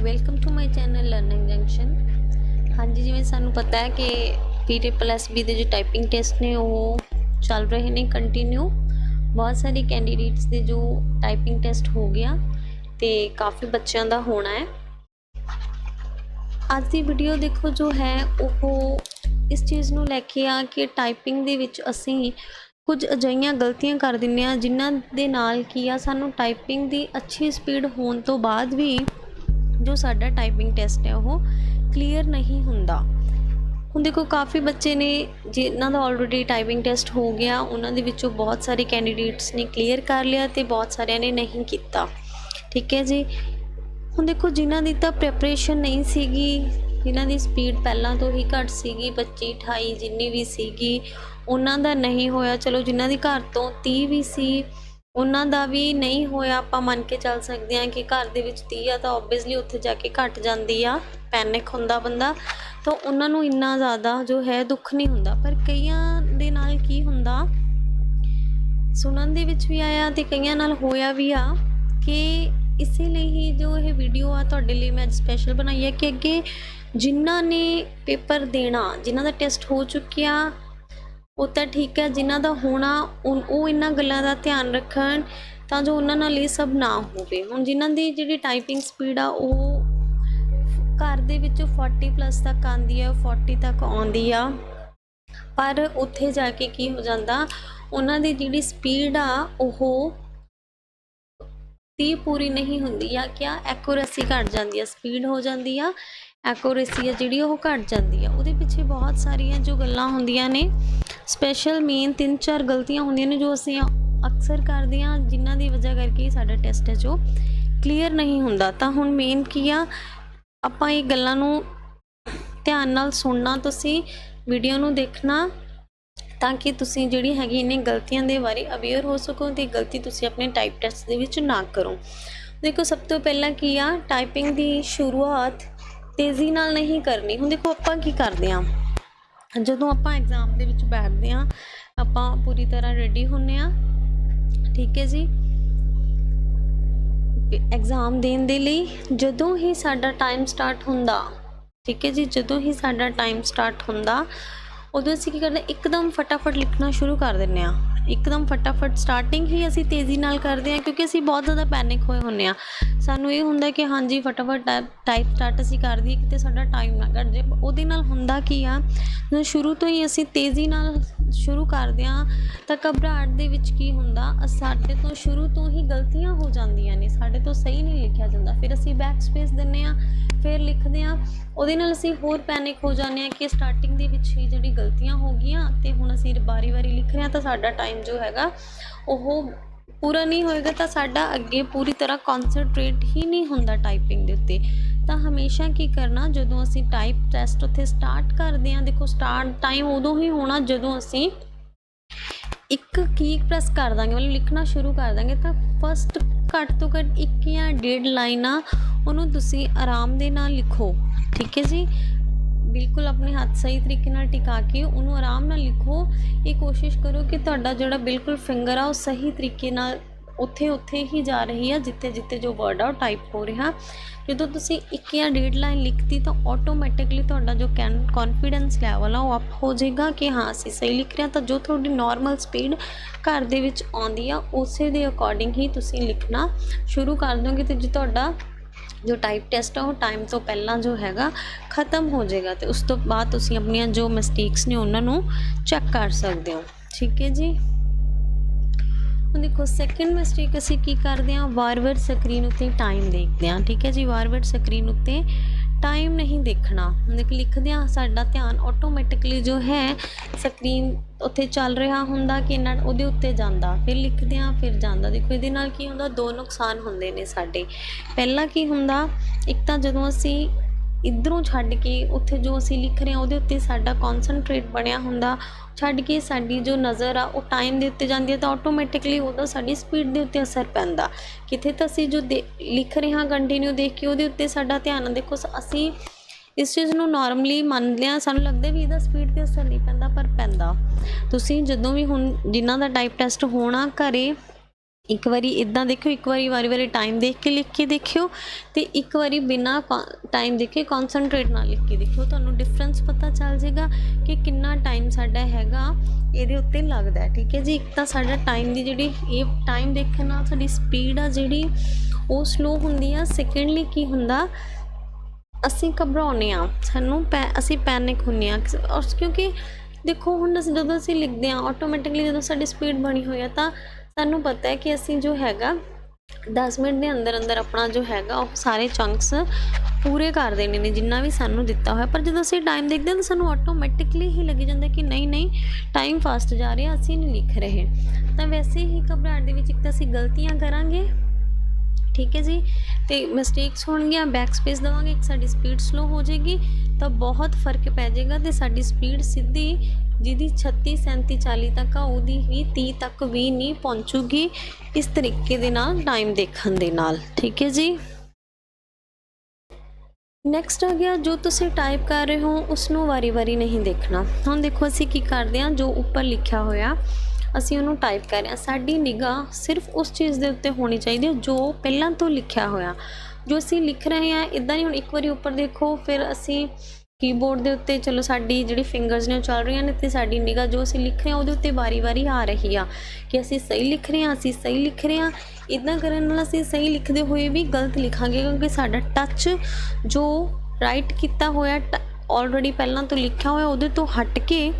Welcome to my channel learning junction. हाँ जी, जिवें सानू पता है कि PSSB के जो टाइपिंग टेस्ट ने वो चल रहे हैं कंटिन्यू। बहुत सारे कैंडीडेट्स के जो टाइपिंग टेस्ट हो गया तो काफ़ी बच्चों का होना है। आज की वीडियो देखो जो है वो इस चीज़ को लैके आ कि टाइपिंग दे विच असीं कुछ अजिहियां गलतियां कर दिंदे आ जिन्हां दे नाल की आ सानू टाइपिंग की अच्छी स्पीड होने तो बाद भी जो साडा टाइपिंग टेस्ट है वो क्लीयर नहीं हुंदा। हुण देखो काफ़ी बच्चे ने जिन्हां दा ऑलरेडी टाइपिंग टेस्ट हो गया, उन्हां दे विचों बहुत सारे कैंडीडेट्स ने क्लीयर कर लिया तो बहुत सारिਆਂ ने नहीं किया। ठीक है जी। हुण देखो जिन्हां दी तां प्रैपरेशन नहीं सीगी, जिन्हां दी स्पीड पहलां तो ही घट सीगी 25-28 जिन्नी भी सीगी उन्हां दा नहीं होया। चलो जिन्हां दी घर तो 30 भी सी उन्हां दा भी नहीं होया। आपां मन के चल सकते हैं कि घर दे विच 30 आ तां ओबवियसली उत्थे जाके घट जांदी आ, पैनिक हुंदा बंदा, तो उन्हां नूं इन्ना ज़्यादा जो है दुख नहीं हुंदा। पर कईयां दे नाल की हुंदा, सुनन दे विच भी आया ते कईयां नाल होया भी आ कि इसे लिए ही जो ये वीडियो आ तुहाडे लिए मैं स्पैशल बनाई है कि अगे जिन्हां ने पेपर देना, जिन्हां दा टेस्ट हो चुकिया वो तो ठीक है, जिन्हां दा होना वो इन्हां गल्लां दा ध्यान रखन तां जो उन्हां नाल ये सब ना होवे। हुण जिन्हां दी जिहड़ी टाइपिंग स्पीड आ वो घर दे विच 40+ तक आंदी है, 40 तक आउंदी आ, पर उत्थे जाके की हो जांदा उन्हां दी जिहड़ी स्पीड आ ओह 30 पूरी नहीं हुंदी या क्या एक्यूरेसी घट जाती है, स्पीड हो जाती है, एक्यूरेसी है जिहड़ी ओह घट जाती है। उहदे पिछे बहुत सारियां जो गल्लां हुंदियां ने, स्पैशल मेन 3-4 गलतियां होंदियां ने जो असीं अक्सर करदे हां, जिन्हां दी वजह करके साडा टेस्ट है जो क्लीयर नहीं हुंदा। तां हुण मेन की आ, आपां ये गल्लां नूं ध्यान नाल सुनना, तुसीं वीडियो नूं देखना ताकि तुसीं जिहड़ी हैगी इन्हां गलतियां दे बारे अवेयर हो सको ते गलती तुसीं अपने टाइप टेस्ट दे विच ना करो। देखो सब तो पहला की आ, टाइपिंग दी शुरुआत तेज़ी नाल नहीं करनी। हुण देखो आपां की करदे हां, जदों आपां एग्जाम दे विच बैठदे हां आपां पूरी तरह रेडी हुंदे हां, ठीक है जी, एग्जाम देण दे लई। जदों ही साडा टाइम स्टार्ट हुंदा, ठीक है जी, जदों ही साडा टाइम स्टार्ट हुंदा उदों असीं की करदे एकदम फटाफट लिखना शुरू कर दिंदे हां। एकदम फटाफट स्टार्टिंग ही असीं तेज़ी नाल करदे हां क्योंकि असीं बहुत ज़्यादा पैनिक होए हुंदे हां। सानूं ये हुंदा कि हाँ जी फटाफट टाइप स्टार्ट असीं कर दईए किते साडा टाइम ना घट जाए। उहदे नाल हुंदा की आ, जो शुरू तो ही असीं तेज़ी नाल शुरू करदे हां तां घबराहट दे विच की हुंदा, साडे तो शुरू तो ही गलतियां हो जांदियां ने, साडे तो सही नहीं लिखिया जांदा, फिर असीं बैक स्पेस दिंदे हां, फिर लिखदे हां, उहदे नाल असीं होर पैनिक हो जांदे हां कि स्टार्टिंग दे विच ही जिहड़ी गलतियां हो गईयां ते हुण असीं वारी वारी लिख रहे हां तां साडा टाइम जो हैगा ओह पूरा नहीं होएगा, तां साडा अगे पूरी तरह कॉन्सनट्रेट ही नहीं हुंदा टाइपिंग दे उत्ते। तां हमेशा की करना, जदों असीं टाइप टेस्ट उत्थे स्टार्ट करदे हां, देखो स्टार्ट टाइम उदों ही होना जदों असीं एक की प्रेस कर देंगे, मतलब लिखना शुरू कर देंगे, तो फस्ट घट तो घट 1 या 1.5 लाइन आ उन्होंने तुसी आराम दे नाल लिखो। ठीक है जी, बिल्कुल अपने हाथ सही तरीके नाल टिका के उन्होंने आराम नाल लिखो। ये कोशिश करो कि तुहाडा जिहड़ा बिल्कुल फिंगर आ सही तरीके नाल उत्थे उत्थे ही जा रही है जिथे जिथे जो वर्ड आ टाइप हो रहा। जो तुसी 1 या 1.5 लाइन लिखती तो ऑटोमैटिकली तुहाडा जो कॉन्फिडेंस लैवल आ अप हो जाएगा कि हाँ असीं सही लिख रहे हैं। तो जो थोड़ी नॉर्मल स्पीड घर दे विच आउंदी आ उसे दे अकॉर्डिंग ही तुसी लिखना शुरू कर दोगे तो जो तुहाडा जो टाइप टेस्ट है वो टाइम तो पहला जो हैगा ख़त्म हो जाएगा। तो उस तो बाद तुसी अपनियां जो मिसटेक्स ने उन्होंने चैक कर सकते हो। ठीक है जी, देखो सैकेंड मिसटेक असी की करते हैं, वार-वार स्क्रीन उत्ते टाइम देखते हैं। ठीक है जी, वार-वार स्क्रीन उत्ते टाइम नहीं देखना। देखो लिखते हैं साडा ध्यान ऑटोमैटिकली जो है स्क्रीन उत्ते चल रहा हुंदा कि ना उहदे उत्ते जांदा, फिर लिखते हैं फिर जांदा। देखो इहदे नाल की हुंदा, दो नुकसान हुंदे ने साडे। पहला की हुंदा, एक तो जदों असी इधरों छड्ड के उत्थे जो असी लिख रहे हैं उहदे उत्ते साडा कॉन्सनट्रेट बनिया हुंदा, छड्ड के साडी जो नज़र आ वो टाइम दे उत्ते जांदी है तो ऑटोमैटिकली उहदा साडी स्पीड दे उत्ते असर पैंदा। किथे तो असी जो लिख रहे हाँ कंटीन्यू देख के उहदे उत्ते साडा ध्यान, देखो असी इस चीज़ नूं नॉर्मली मंनदे हां, सानूं लगदा भी इहदा स्पीड ते असर नहीं पैंदा, पर पैंदा। तुसीं जदों भी हुण जिन्हां दा टाइप टेस्ट होना घरे ਇੱਕ ਵਾਰੀ ਇੱਦਾਂ ਦੇਖਿਓ, ਇੱਕ ਵਾਰੀ ਟਾਈਮ ਦੇਖ ਕੇ ਲਿਖ ਕੇ ਦੇਖਿਓ, ਅਤੇ ਇੱਕ ਵਾਰੀ ਬਿਨਾਂ ਟਾਈਮ ਦੇਖੇ ਕੌਨਸਨਟਰੇਟ ਨਾਲ ਲਿਖ ਕੇ ਦੇਖਿਓ। ਤੁਹਾਨੂੰ ਡਿਫਰੈਂਸ ਪਤਾ ਚੱਲ ਜਾਏਗਾ ਕਿ ਕਿੰਨਾ ਟਾਈਮ ਸਾਡਾ ਹੈਗਾ ਇਹਦੇ ਉੱਤੇ ਲੱਗਦਾ। ਠੀਕ ਹੈ ਜੀ। ਇੱਕ ਤਾਂ ਸਾਡਾ ਟਾਈਮ ਦੀ ਜਿਹੜੀ ਇਹ ਟਾਈਮ ਦੇਖਣ ਨਾਲ ਸਾਡੀ ਸਪੀਡ ਆ ਜਿਹੜੀ ਉਹ ਸਲੋ ਹੁੰਦੀ ਆ। ਸੈਕਿੰਡਲੀ ਕੀ ਹੁੰਦਾ, ਅਸੀਂ ਘਬਰਾਉਂਦੇ ਹਾਂ, ਅਸੀਂ ਪੈਨਿਕ ਹੁੰਦੇ ਹਾਂ। ਕਿਉਂਕਿ ਦੇਖੋ ਹੁਣ ਜਦੋਂ ਅਸੀਂ ਲਿਖਦੇ ਹਾਂ ਆਟੋਮੈਟਿਕਲੀ ਜਦੋਂ ਸਾਡੀ ਸਪੀਡ ਬਣੀ ਹੋਈ ਆ ਤਾਂ ਸਾਨੂੰ ਪਤਾ ਹੈ ਕਿ ਅਸੀਂ ਜੋ ਹੈਗਾ 10 ਮਿੰਟ ਦੇ ਅੰਦਰ ਅੰਦਰ ਆਪਣਾ ਜੋ ਹੈਗਾ ਉਹ ਸਾਰੇ ਚੰਕਸ ਪੂਰੇ ਕਰ ਦੇਣੇ ਨੇ ਜਿੰਨਾ ਵੀ ਸਾਨੂੰ ਦਿੱਤਾ ਹੋਇਆ। ਪਰ ਜਦੋਂ ਅਸੀਂ ਟਾਈਮ ਦੇਖਦੇ ਹਾਂ ਤਾਂ ਸਾਨੂੰ ਆਟੋਮੈਟਿਕਲੀ ਹੀ ਲੱਗੀ ਜਾਂਦਾ ਕਿ ਨਹੀਂ ਟਾਈਮ ਫਾਸਟ ਜਾ ਰਿਹਾ, ਅਸੀਂ ਨਹੀਂ ਲਿਖ ਰਹੇ। ਤਾਂ ਵੈਸੇ ਹੀ ਘਬਰਾਹਟ ਦੇ ਵਿੱਚ ਇੱਕ ਤਾਂ ਅਸੀਂ ਗਲਤੀਆਂ ਕਰਾਂਗੇ, ਠੀਕ ਹੈ ਜੀ, ਅਤੇ ਮਿਸਟੇਕਸ ਹੋਣਗੀਆਂ, ਬੈਕ ਸਪੇਸ ਦੇਵਾਂਗੇ, ਇੱਕ ਸਾਡੀ ਸਪੀਡ ਸਲੋ ਹੋ ਜਾਏਗੀ ਤਾਂ ਬਹੁਤ ਫਰਕ ਪੈ ਜਾਏਗਾ। ਅਤੇ ਸਾਡੀ ਸਪੀਡ ਸਿੱਧੀ ਜਿਹਦੀ 36 37 40 ਤੱਕ ਆ ਉਹਦੀ ਵੀ 30 ਤੱਕ ਵੀ ਨਹੀਂ ਪਹੁੰਚੂਗੀ ਇਸ ਤਰੀਕੇ ਦੇ ਨਾਲ ਟਾਈਮ ਦੇਖਣ ਦੇ ਨਾਲ। ਠੀਕ ਹੈ ਜੀ। ਨੈਕਸਟ ਆ ਗਿਆ, ਜੋ ਤੁਸੀਂ ਟਾਈਪ ਕਰ ਰਹੇ ਹੋ ਉਸਨੂੰ ਵਾਰੀ ਨਹੀਂ ਦੇਖਣਾ। ਹੁਣ ਦੇਖੋ ਅਸੀਂ ਕੀ ਕਰਦੇ ਹਾਂ, ਜੋ ਉੱਪਰ ਲਿਖਿਆ ਹੋਇਆ ਅਸੀਂ ਉਹਨੂੰ ਟਾਈਪ ਕਰ ਰਹੇ ਹਾਂ। ਸਾਡੀ ਨਿਗਾਹ ਸਿਰਫ ਉਸ ਚੀਜ਼ ਦੇ ਉੱਤੇ ਹੋਣੀ ਚਾਹੀਦੀ ਹੈ ਜੋ ਪਹਿਲਾਂ ਤੋਂ ਲਿਖਿਆ ਹੋਇਆ, ਜੋ ਅਸੀਂ ਲਿਖ ਰਹੇ ਹਾਂ। ਇੱਦਾਂ ਨਹੀਂ ਹੁਣ ਇੱਕ ਵਾਰੀ ਉੱਪਰ ਦੇਖੋ ਫਿਰ ਅਸੀਂ ਕੀਬੋਰਡ ਦੇ ਉੱਤੇ ਚਲੋ ਸਾਡੀ ਜਿਹੜੀ ਫਿੰਗਰਸ ਨੇ ਉਹ ਚੱਲ ਰਹੀਆਂ ਨੇ ਅਤੇ ਸਾਡੀ ਨਿਗਾਹ ਜੋ ਅਸੀਂ ਲਿਖ ਰਹੇ ਹਾਂ ਉਹਦੇ ਉੱਤੇ ਵਾਰੀ ਆ ਰਹੀ ਆ ਕਿ ਅਸੀਂ ਸਹੀ ਲਿਖ ਰਹੇ ਹਾਂ, ਇੱਦਾਂ ਕਰਨ ਨਾਲ ਅਸੀਂ ਸਹੀ ਲਿਖਦੇ ਹੋਏ ਵੀ ਗਲਤ ਲਿਖਾਂਗੇ, ਕਿਉਂਕਿ ਸਾਡਾ ਟੱਚ ਜੋ ਰਾਈਟ ਕੀਤਾ ਹੋਇਆ ਆਲਰੇਡੀ ਪਹਿਲਾਂ ਤੋਂ ਲਿਖਿਆ ਹੋਇਆ ਉਹਦੇ ਤੋਂ ਹਟ ਕੇ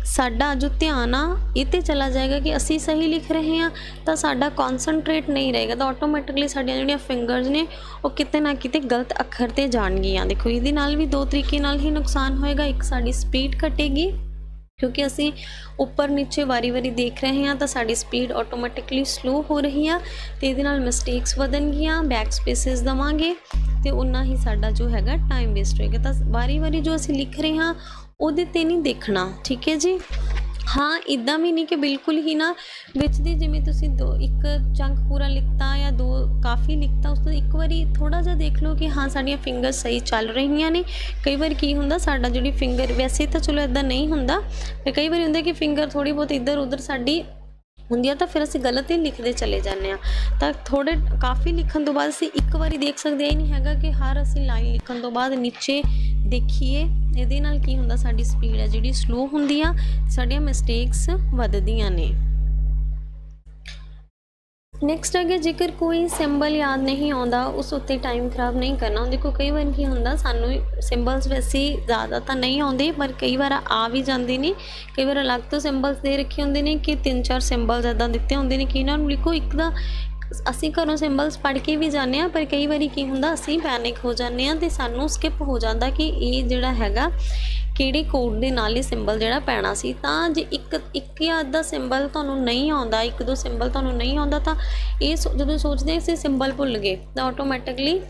ਸਾਡਾ ਜੋ ਧਿਆਨ ਆ ਇਹ 'ਤੇ ਚਲਾ ਜਾਏਗਾ ਕਿ ਅਸੀਂ ਸਹੀ ਲਿਖ ਰਹੇ ਹਾਂ, ਤਾਂ ਸਾਡਾ ਕੌਨਸਨਟਰੇਟ ਨਹੀਂ ਰਹੇਗਾ, ਤਾਂ ਆਟੋਮੈਟਿਕਲੀ ਸਾਡੀਆਂ ਜਿਹੜੀਆਂ ਫਿੰਗਰਸ ਨੇ ਉਹ ਕਿਤੇ ਨਾ ਕਿਤੇ ਗਲਤ ਅੱਖਰ 'ਤੇ ਜਾਣਗੀਆਂ। ਦੇਖੋ ਇਹਦੇ ਨਾਲ ਵੀ ਦੋ ਤਰੀਕੇ ਨਾਲ ਹੀ ਨੁਕਸਾਨ ਹੋਏਗਾ। ਇੱਕ ਸਾਡੀ ਸਪੀਡ ਘਟੇਗੀ ਕਿਉਂਕਿ ਅਸੀਂ ਉੱਪਰ ਨੀਚੇ ਵਾਰੀ ਦੇਖ ਰਹੇ ਹਾਂ ਤਾਂ ਸਾਡੀ ਸਪੀਡ ਆਟੋਮੈਟਿਕਲੀ ਸਲੋ ਹੋ ਰਹੀ ਆ, ਅਤੇ ਇਹਦੇ ਨਾਲ ਮਿਸਟੇਕਸ ਵਧਣਗੀਆਂ, ਬੈਕ ਸਪੇਸਿਸ ਦੇਵਾਂਗੇ ਅਤੇ ਉਨਾ ਹੀ ਸਾਡਾ ਜੋ ਹੈਗਾ ਟਾਈਮ ਵੇਸਟ ਹੋਏਗਾ। ਤਾਂ ਵਾਰੀ ਜੋ ਅਸੀਂ ਲਿਖ ਰਹੇ ਹਾਂ ਉਹਦੇ 'ਤੇ ਨਹੀਂ ਦੇਖਣਾ। ਠੀਕ ਹੈ ਜੀ। ਹਾਂ, ਇੱਦਾਂ ਵੀ ਨਹੀਂ ਕਿ ਬਿਲਕੁਲ ਹੀ ਨਾ ਵਿੱਚ ਦੀ ਜਿਵੇਂ ਤੁਸੀਂ ਇੱਕ ਚੰਕ ਪੂਰਾ ਲਿਖਤਾ ਜਾਂ ਦੋ ਕਾਫੀ ਲਿਖਤਾ ਉਸ ਤੋਂ ਇੱਕ ਵਾਰੀ ਥੋੜ੍ਹਾ ਜਿਹਾ ਦੇਖ ਲਓ ਕਿ ਹਾਂ ਸਾਡੀਆਂ ਫਿੰਗਰ ਸਹੀ ਚੱਲ ਰਹੀਆਂ ਨੇ। ਕਈ ਵਾਰ ਕੀ ਹੁੰਦਾ ਸਾਡਾ ਜਿਹੜੀ ਫਿੰਗਰ ਵੈਸੇ ਤਾਂ ਚਲੋ ਇੱਦਾਂ ਨਹੀਂ ਹੁੰਦਾ, ਪਰ ਕਈ ਵਾਰੀ ਹੁੰਦਾ ਕਿ ਫਿੰਗਰ ਥੋੜ੍ਹੀ ਬਹੁਤ ਇੱਧਰ ਉੱਧਰ ਸਾਡੀ ਹੁੰਦੀ ਆ ਤਾਂ ਫਿਰ ਅਸੀਂ ਗਲਤ ਹੀ ਲਿਖਦੇ ਚਲੇ ਜਾਂਦੇ ਹਾਂ। ਤਾਂ ਕਾਫੀ ਲਿਖਣ ਤੋਂ ਬਾਅਦ ਅਸੀਂ ਇੱਕ ਵਾਰੀ ਦੇਖ ਸਕਦੇ, ਇਹ ਨਹੀਂ ਹੈਗਾ ਕਿ ਹਰ ਅਸੀਂ ਲਾਈਨ ਲਿਖਣ ਤੋਂ ਬਾਅਦ ਨੀਚੇ ਦੇਖੀਏ। ਇਹਦੇ ਨਾਲ ਕੀ ਹੁੰਦਾ, ਸਾਡੀ ਸਪੀਡ ਹੈ ਜਿਹੜੀ ਸਲੋ ਹੁੰਦੀ ਆ, ਸਾਡੀਆਂ ਮਿਸਟੇਕਸ ਵੱਧਦੀਆਂ ਨੇ। ਨੈਕਸਟ ਅੱਗੇ ਜੇਕਰ ਕੋਈ ਸਿੰਬਲ ਯਾਦ ਨਹੀਂ ਆਉਂਦਾ ਉਸ ਉੱਤੇ ਟਾਈਮ ਖਰਾਬ ਨਹੀਂ ਕਰਨਾ। ਦੇਖੋ ਕਈ ਵਾਰ ਕੀ ਹੁੰਦਾ ਸਾਨੂੰ ਸਿੰਬਲਸ ਵੈਸੇ ਜ਼ਿਆਦਾ ਤਾਂ ਨਹੀਂ ਆਉਂਦੇ ਪਰ ਕਈ ਵਾਰ ਆ ਵੀ ਜਾਂਦੇ ਨੇ। ਕਈ ਵਾਰ ਅਲੱਗ ਤੋਂ ਸਿੰਬਲਸ ਦੇ ਰੱਖੇ ਹੁੰਦੇ ਨੇ ਕਿ 3-4 ਸਿੰਬਲਸ ਇੱਦਾਂ ਦਿੱਤੇ ਹੁੰਦੇ ਨੇ ਕਿ ਇਹਨਾਂ ਨੂੰ ਲਿਖੋ। ਇੱਕ ਤਾਂ ਅਸੀਂ ਘਰੋਂ ਸਿੰਬਲਸ ਪੜ੍ਹ ਕੇ ਵੀ ਜਾਂਦੇ ਹਾਂ ਪਰ ਕਈ ਵਾਰੀ ਕੀ ਹੁੰਦਾ ਅਸੀਂ ਪੈਨਿਕ ਹੋ ਜਾਂਦੇ ਹਾਂ ਅਤੇ ਸਾਨੂੰ ਸਕਿਪ ਹੋ ਜਾਂਦਾ ਕਿ ਇਹ ਜਿਹੜਾ ਹੈਗਾ ਕਿਹੜੇ ਕੋਡ ਦੇ ਨਾਲ ਇਹ ਸਿੰਬਲ ਜਿਹੜਾ ਪੈਣਾ ਸੀ। ਤਾਂ ਜੇ ਇੱਕ ਜਾਂ ਅੱਧਾ ਸਿੰਬਲ ਤੁਹਾਨੂੰ ਨਹੀਂ ਆਉਂਦਾ, 1-2 ਸਿੰਬਲ ਤੁਹਾਨੂੰ ਨਹੀਂ ਆਉਂਦਾ ਤਾਂ ਇਹ ਜਦੋਂ ਸੋਚਦੇ ਅਸੀਂ ਸਿੰਬਲ ਭੁੱਲ ਗਏ ਤਾਂ ਆਟੋਮੈਟਿਕਲੀ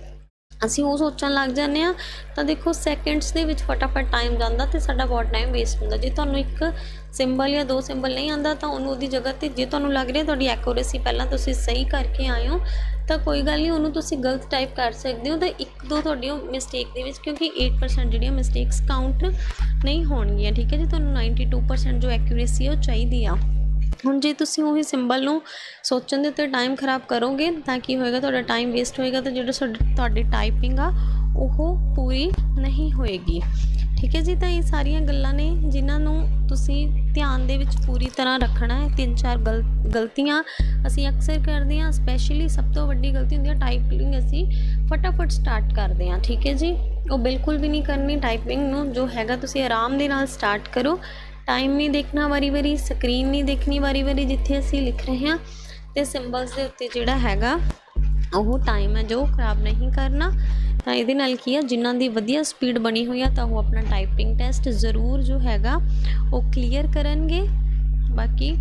ਅਸੀਂ ਉਹ ਸੋਚਣ ਲੱਗ ਜਾਂਦੇ ਹਾਂ। ਤਾਂ ਦੇਖੋ ਸੈਕਿੰਡਸ ਦੇ ਵਿੱਚ ਫਟਾਫਟ ਟਾਈਮ ਜਾਂਦਾ ਅਤੇ ਸਾਡਾ ਬਹੁਤ ਟਾਈਮ ਵੇਸਟ ਹੁੰਦਾ। ਜੇ ਤੁਹਾਨੂੰ ਇੱਕ ਸਿੰਬਲ ਜਾਂ 2 ਸਿੰਬਲ ਨਹੀਂ ਆਉਂਦਾ ਤਾਂ ਉਹਨੂੰ ਉਹਦੀ ਜਗ੍ਹਾ 'ਤੇ ਜੇ ਤੁਹਾਨੂੰ ਲੱਗ ਰਿਹਾ ਤੁਹਾਡੀ ਐਕੂਰੇਸੀ ਪਹਿਲਾਂ ਤੁਸੀਂ ਸਹੀ ਕਰਕੇ ਆਏ ਹੋ ਤਾਂ ਕੋਈ ਗੱਲ ਨਹੀਂ, ਉਹਨੂੰ ਤੁਸੀਂ ਗਲਤ ਟਾਈਪ ਕਰ ਸਕਦੇ ਹੋ। ਤਾਂ 1-2 ਤੁਹਾਡੀ ਮਿਸਟੇਕ ਦੇ ਵਿੱਚ ਕਿਉਂਕਿ 8% ਜਿਹੜੀਆਂ ਮਿਸਟੇਕਸ ਕਾਊਂਟ ਨਹੀਂ ਹੋਣਗੀਆਂ। ਠੀਕ ਹੈ ਜੀ। ਤੁਹਾਨੂੰ 92% ਜੋ ਐਕੂਰੇਸੀ ਉਹ ਚਾਹੀਦੀ ਆ। ਹੁਣ ਜੇ ਤੁਸੀਂ ਉਹੀ ਸਿੰਬਲ ਨੂੰ ਸੋਚਣ ਦੇ ਉੱਤੇ ਟਾਈਮ ਖਰਾਬ ਕਰੋਗੇ ਤਾਂ ਕੀ ਹੋਏਗਾ, ਤੁਹਾਡਾ ਟਾਈਮ ਵੇਸਟ ਹੋਏਗਾ ਅਤੇ ਜਿਹੜਾ ਤੁਹਾਡੀ ਟਾਈਪਿੰਗ ਆ ਉਹ ਪੂਰੀ ਨਹੀਂ ਹੋਏਗੀ। ਠੀਕ ਹੈ ਜੀ। ਤਾਂ ਇਹ ਸਾਰੀਆਂ ਗੱਲਾਂ ਨੇ ਜਿਨ੍ਹਾਂ ਨੂੰ ਤੁਸੀਂ ਧਿਆਨ ਦੇ ਵਿੱਚ ਪੂਰੀ ਤਰ੍ਹਾਂ ਰੱਖਣਾ ਹੈ। 3-4 ਗਲਤੀਆਂ ਅਸੀਂ ਅਕਸਰ ਕਰਦੇ ਹਾਂ, ਸਪੈਸ਼ਲੀ ਸਭ ਤੋਂ ਵੱਡੀ ਗਲਤੀ ਹੁੰਦੀ ਹੈ ਟਾਈਪਿੰਗ ਅਸੀਂ ਫਟਾਫਟ ਸਟਾਰਟ ਕਰਦੇ ਹਾਂ। ਠੀਕ ਹੈ ਜੀ। ਉਹ ਬਿਲਕੁਲ ਵੀ ਨਹੀਂ ਕਰਨੀ। ਟਾਈਪਿੰਗ ਨੂੰ ਜੋ ਹੈਗਾ ਤੁਸੀਂ ਆਰਾਮ ਦੇ ਨਾਲ ਸਟਾਰਟ ਕਰੋ। ਟਾਈਮ ਨਹੀਂ ਦੇਖਣਾ ਵਾਰੀ ਸਕਰੀਨ ਨਹੀਂ ਦੇਖਣੀ ਵਾਰੀ ਜਿੱਥੇ ਅਸੀਂ ਲਿਖ ਰਹੇ ਹਾਂ, ਅਤੇ ਸਿੰਬਲਸ ਦੇ ਉੱਤੇ ਜਿਹੜਾ ਹੈਗਾ ਉਹ ਟਾਈਮ ਹੈ ਜੋ ਖਰਾਬ ਨਹੀਂ ਕਰਨਾ। ਤਾਂ ਇਹਦੇ ਨਾਲ ਕੀ ਆ, ਜਿਨ੍ਹਾਂ ਦੀ ਵਧੀਆ ਸਪੀਡ ਬਣੀ ਹੋਈ ਆ ਤਾਂ ਉਹ ਆਪਣਾ ਟਾਈਪਿੰਗ ਟੈਸਟ ਜ਼ਰੂਰ ਜੋ ਹੈਗਾ ਉਹ ਕਲੀਅਰ ਕਰਨਗੇ। ਬਾਕੀ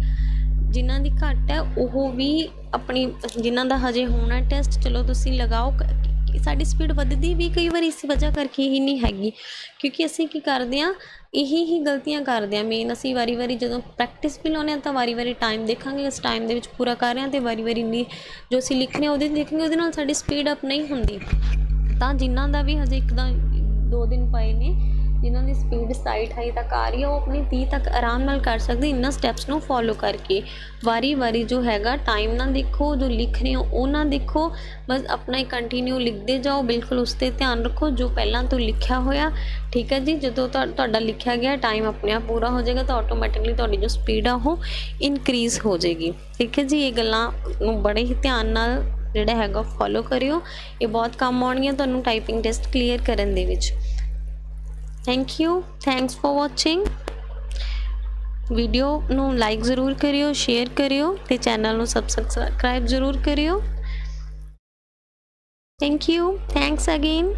ਜਿਨ੍ਹਾਂ ਦੀ ਘੱਟ ਹੈ ਉਹ ਵੀ ਆਪਣੀ ਜਿਨ੍ਹਾਂ ਦਾ ਹਜੇ ਹੋਣਾ ਟੈਸਟ ਚਲੋ ਤੁਸੀਂ ਲਗਾਓ। ਸਾਡੀ ਸਪੀਡ ਵੱਧਦੀ ਵੀ ਕਈ ਵਾਰ ਇਸ ਵਜ੍ਹਾ ਕਰਕੇ ਹੀ ਨਹੀਂ ਹੈਗੀ ਕਿਉਂਕਿ ਅਸੀਂ ਕੀ ਕਰਦੇ ਹਾਂ, ਇਹੀ ਗਲਤੀਆਂ ਕਰਦੇ ਹਾਂ ਮੇਨ। ਅਸੀਂ ਵਾਰੀ ਜਦੋਂ ਪ੍ਰੈਕਟਿਸ ਵੀ ਲਾਉਂਦੇ ਹਾਂ ਤਾਂ ਵਾਰੀ ਟਾਈਮ ਦੇਖਾਂਗੇ, ਇਸ ਟਾਈਮ ਦੇ ਵਿੱਚ ਪੂਰਾ ਕਰ ਰਹੇ ਹਾਂ ਅਤੇ ਵਾਰੀ ਨਹੀਂ ਜੋ ਅਸੀਂ ਲਿਖ ਰਹੇ ਹਾਂ ਉਹਦੇ ਦੇਖਾਂਗੇ, ਉਹਦੇ ਨਾਲ ਸਾਡੀ ਸਪੀਡ ਅਪ ਨਹੀਂ ਹੁੰਦੀ। ਤਾਂ ਜਿਨ੍ਹਾਂ ਦਾ ਵੀ ਹਜੇ 1-2 ਦਿਨ ਪਏ ਨੇ ਜਿਨ੍ਹਾਂ ਦੀ ਸਪੀਡ 27-28 ਤੱਕ ਆ ਰਹੀ ਹੈ ਉਹ ਆਪਣੀ 30 ਤੱਕ ਆਰਾਮ ਨਾਲ ਕਰ ਸਕਦੇ ਇਹਨਾਂ ਸਟੈਪਸ ਨੂੰ ਫੋਲੋ ਕਰਕੇ। ਵਾਰੀ ਜੋ ਹੈਗਾ ਟਾਈਮ ਨਾ ਦੇਖੋ, ਜੋ ਲਿਖ ਰਹੇ ਹੋ ਉਹ ਨਾ ਦੇਖੋ, ਬਸ ਆਪਣਾ ਹੀ ਕੰਟੀਨਿਊ ਲਿਖਦੇ ਜਾਓ। ਬਿਲਕੁਲ ਉਸ 'ਤੇ ਧਿਆਨ ਰੱਖੋ ਜੋ ਪਹਿਲਾਂ ਤੋਂ ਲਿਖਿਆ ਹੋਇਆ, ਠੀਕ ਹੈ ਜੀ। ਜਦੋਂ ਤੁਹਾਡਾ ਲਿਖਿਆ ਗਿਆ ਟਾਈਮ ਆਪਣੇ ਆਪ ਪੂਰਾ ਹੋ ਜਾਏਗਾ ਤਾਂ ਆਟੋਮੈਟਿਕਲੀ ਤੁਹਾਡੀ ਜੋ ਸਪੀਡ ਆ ਉਹ ਇਨਕਰੀਜ਼ ਹੋ ਜਾਏਗੀ, ਠੀਕ ਹੈ ਜੀ। ਇਹ ਗੱਲਾਂ ਨੂੰ ਬੜੇ ਹੀ ਧਿਆਨ ਨਾਲ ਜਿਹੜਾ ਹੈਗਾ ਫੋਲੋ ਕਰਿਓ, ਇਹ ਬਹੁਤ ਕੰਮ ਆਉਣਗੀਆਂ ਤੁਹਾਨੂੰ ਟਾਈਪਿੰਗ ਟੈਸਟ ਕਲੀਅਰ ਕਰਨ ਦੇ ਵਿੱਚ। Thank you, thanks for watching. Video ਨੂੰ ਲਾਈਕ ਜ਼ਰੂਰ ਕਰਿਓ, ਸ਼ੇਅਰ ਕਰਿਓ ਅਤੇ ਚੈਨਲ ਨੂੰ ਸਬਸਕ੍ਰਾਈਬ ਜ਼ਰੂਰ ਕਰਿਓ। Thank you, thanks again.